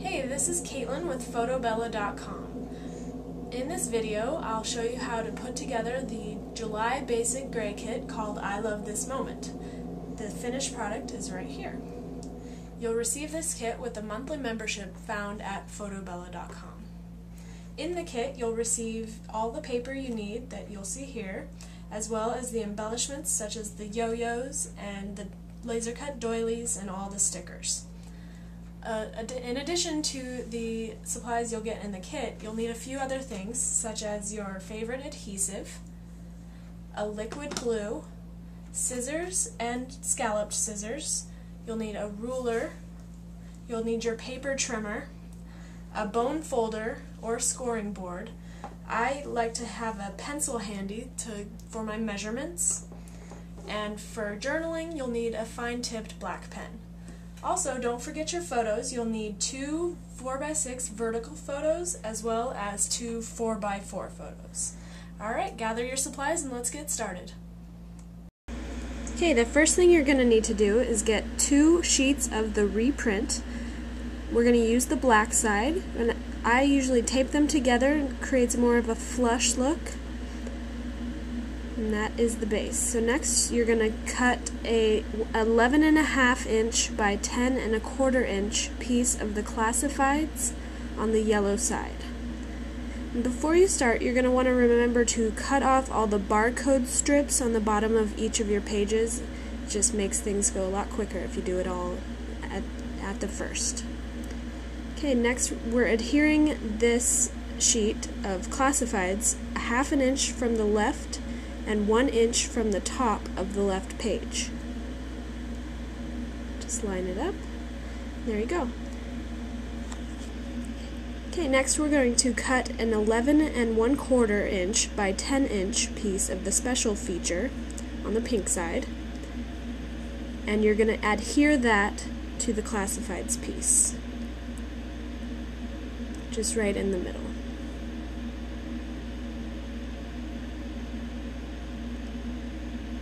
Hey, this is Caitlin with Photobella.com. In this video, I'll show you how to put together the July Basic Gray Kit called I Love This Moment. The finished product is right here. You'll receive this kit with a monthly membership found at Photobella.com. In the kit, you'll receive all the paper you need that you'll see here, as well as the embellishments such as the yo-yos and the laser cut doilies and all the stickers. In addition to the supplies you'll get in the kit, you'll need a few other things, such as your favorite adhesive, a liquid glue, scissors and scalloped scissors, you'll need a ruler, you'll need your paper trimmer, a bone folder or scoring board. I like to have a pencil handy for my measurements, and for journaling you'll need a fine-tipped black pen. Also, don't forget your photos. You'll need 2 4x6 vertical photos as well as 2 4x4 photos. Alright, gather your supplies and let's get started. Okay, the first thing you're going to need to do is get 2 sheets of the reprint. We're going to use the black side, and I usually tape them together and it creates more of a flush look. And that is the base. So next you're going to cut a 11.5 inch by 10.25 inch piece of the classifieds on the yellow side. And before you start, you're going to want to remember to cut off all the barcode strips on the bottom of each of your pages. It just makes things go a lot quicker if you do it all at the first. Okay, next we're adhering this sheet of classifieds 1/2 inch from the left and 1 inch from the top of the left page. Just line it up. There you go. Okay, next we're going to cut an 11.25 inch by 10 inch piece of the special feature on the pink side, and you're going to adhere that to the classifieds piece, just right in the middle.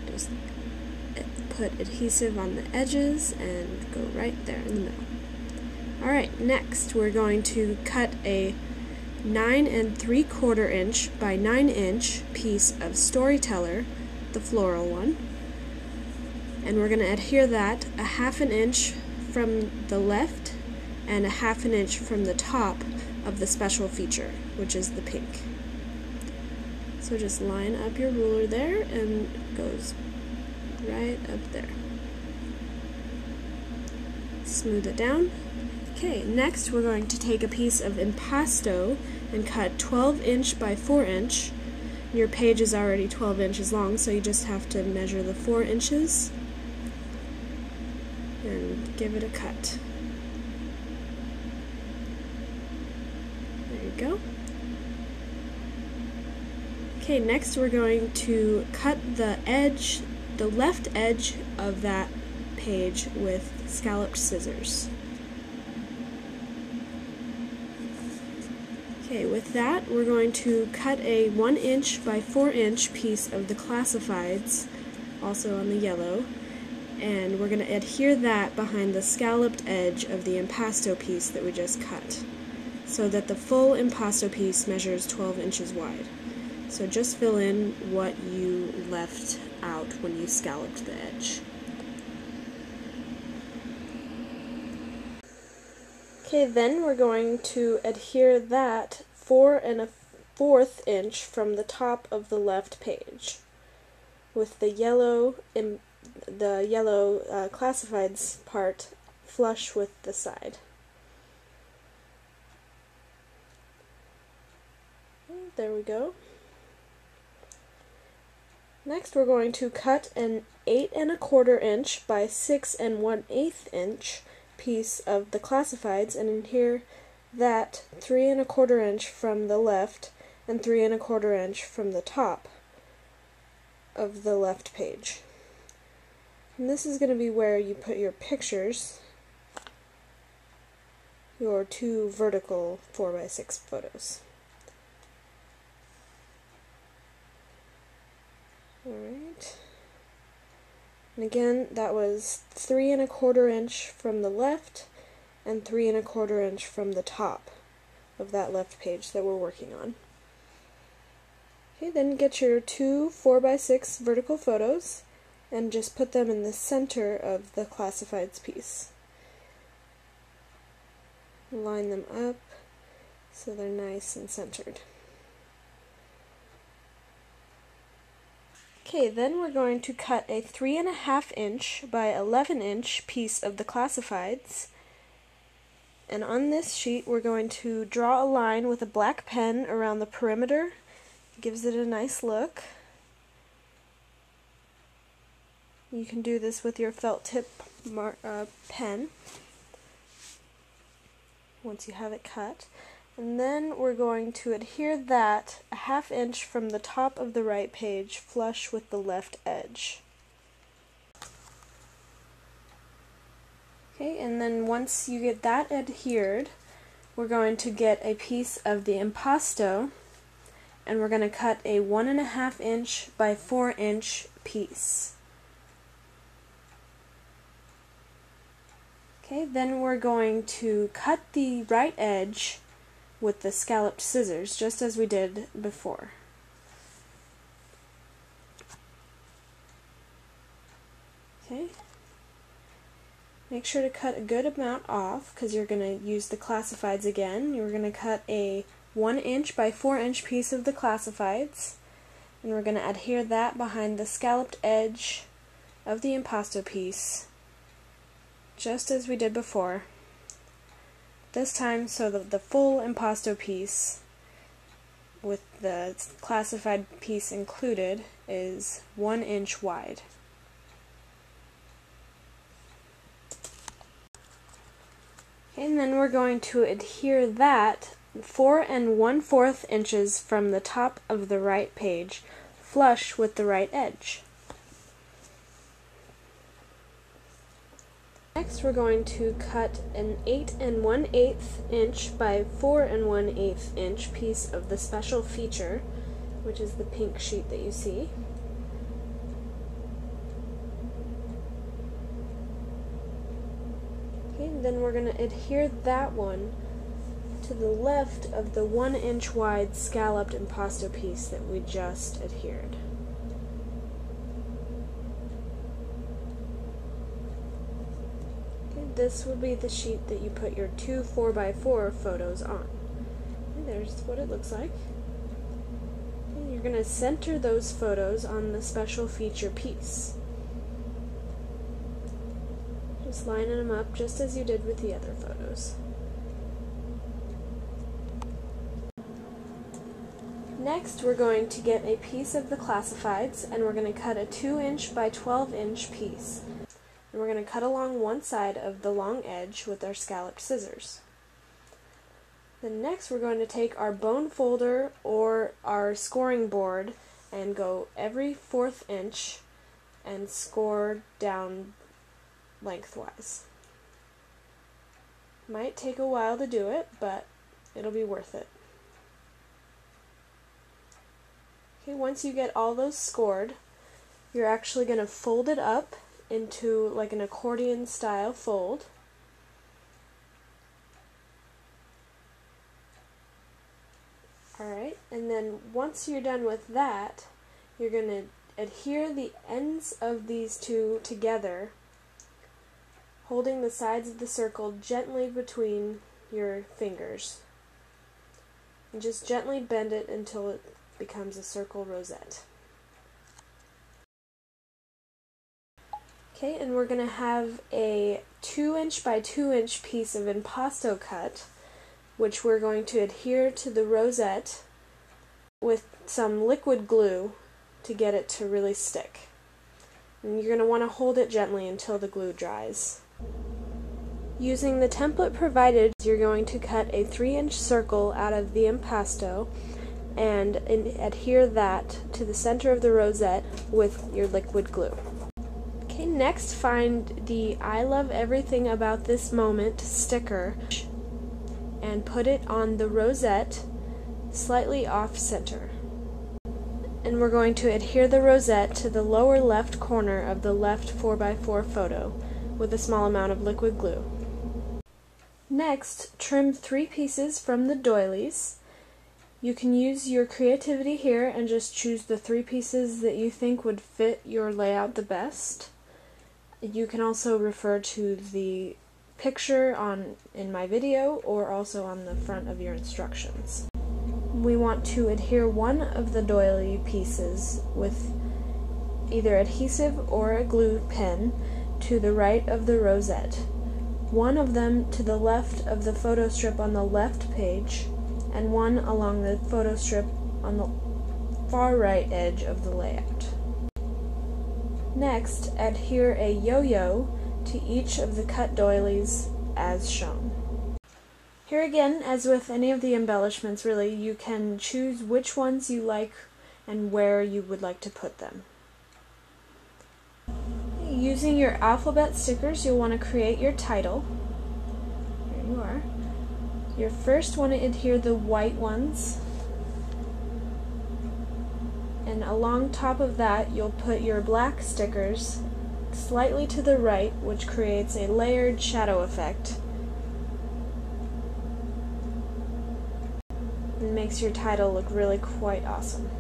Just put adhesive on the edges and go right there in the middle. Alright, next we're going to cut a 9.75 inch by 9 inch piece of Storyteller, the floral one, and we're going to adhere that 1/2 inch from the left and 1/2 inch from the top of the special feature, which is the pink. So just line up your ruler there and it goes right up there. Smooth it down. Okay, next we're going to take a piece of impasto and cut 12 inch by 4 inch. Your page is already 12 inches long, so you just have to measure the 4 inches and give it a cut. There you go. Okay, next we're going to cut the left edge of that page with scalloped scissors. Okay, with that we're going to cut a 1 inch by 4 inch piece of the classifieds, also on the yellow, and we're going to adhere that behind the scalloped edge of the impasto piece that we just cut, so that the full impasto piece measures 12 inches wide. So just fill in what you left out when you scalloped the edge. Okay, then we're going to adhere that 4 1/4 inch from the top of the left page with the yellow classifieds part flush with the side. There we go. Next we're going to cut an 8.25 inch by 6 1/8 inch piece of the classifieds and adhere that 3.25 inch from the left and 3.25 inch from the top of the left page. And this is going to be where you put your pictures, your 2 vertical 4x6 photos. Alright. And again, that was 3.25 inch from the left and 3 1/4 inch from the top of that left page that we're working on. Okay, then get your two 4x6 vertical photos and just put them in the center of the classifieds piece. Line them up so they're nice and centered. Okay, then we're going to cut a 3 1/2 inch by 11 inch piece of the classifieds, and on this sheet we're going to draw a line with a black pen around the perimeter. It gives it a nice look. You can do this with your felt tip pen once you have it cut. And then we're going to adhere that a 1/2 inch from the top of the right page flush with the left edge. Okay, and then once you get that adhered, we're going to get a piece of the impasto, and we're going to cut a 1 1/2 inch by 4 inch piece. Okay, then we're going to cut the right edge with the scalloped scissors, just as we did before. Okay. Make sure to cut a good amount off, because you're going to use the classifieds again. You're going to cut a 1 inch by 4 inch piece of the classifieds, and we're going to adhere that behind the scalloped edge of the impasto piece, just as we did before. This time so that the full impasto piece with the classified piece included is 1 inch wide. Okay, and then we're going to adhere that 4 1/4 inches from the top of the right page, flush with the right edge. Next we're going to cut an 8 1/8 inch by 4 1/8 inch piece of the special feature, which is the pink sheet that you see. Okay, then we're going to adhere that one to the left of the 1 inch wide scalloped impasto piece that we just adhered. This will be the sheet that you put your two 4x4 photos on. And there's what it looks like. And you're going to center those photos on the special feature piece. Just lining them up just as you did with the other photos. Next we're going to get a piece of the classifieds, and we're going to cut a 2 inch by 12 inch piece. And we're going to cut along one side of the long edge with our scalloped scissors. Then next we're going to take our bone folder or our scoring board and go every 1/4 inch and score down lengthwise. Might take a while to do it, but it'll be worth it. Okay, once you get all those scored, you're actually going to fold it up into like an accordion style fold. Alright, and then once you're done with that, you're going to adhere the ends of these two together, holding the sides of the circle gently between your fingers. And just gently bend it until it becomes a circle rosette. Okay, and we're going to have a 2 inch by 2 inch piece of impasto cut, which we're going to adhere to the rosette with some liquid glue to get it to really stick. And you're going to want to hold it gently until the glue dries. Using the template provided, you're going to cut a 3 inch circle out of the impasto and adhere that to the center of the rosette with your liquid glue. Okay, next find the I love everything about this moment sticker and put it on the rosette slightly off center. And we're going to adhere the rosette to the lower left corner of the left 4x4 photo with a small amount of liquid glue. Next, trim 3 pieces from the doilies. You can use your creativity here and just choose the 3 pieces that you think would fit your layout the best. You can also refer to the picture in my video or also on the front of your instructions. We want to adhere one of the doily pieces with either adhesive or a glue pen to the right of the rosette, one of them to the left of the photo strip on the left page, and one along the photo strip on the far right edge of the layout. Next, adhere a yo-yo to each of the cut doilies as shown. Here again, as with any of the embellishments really, you can choose which ones you like and where you would like to put them. Using your alphabet stickers, you'll want to create your title. Here you are. You first want to adhere the white ones, and along top of that you'll put your black stickers slightly to the right, which creates a layered shadow effect and makes your title look really quite awesome.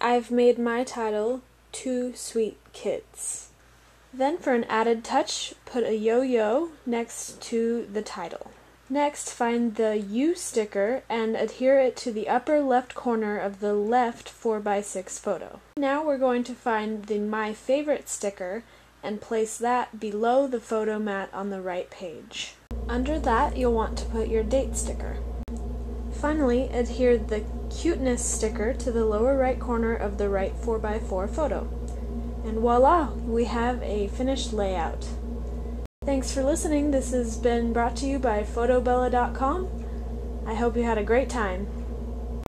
I've made my title 2 Sweet Kids. Then for an added touch, put a yo-yo next to the title. Next, find the U sticker and adhere it to the upper left corner of the left 4x6 photo. Now we're going to find the My Favorite sticker and place that below the photo mat on the right page. Under that, you'll want to put your date sticker. Finally, adhere the Cuteness sticker to the lower right corner of the right 4x4 photo. And voila! We have a finished layout. Thanks for listening. This has been brought to you by photobella.com. I hope you had a great time.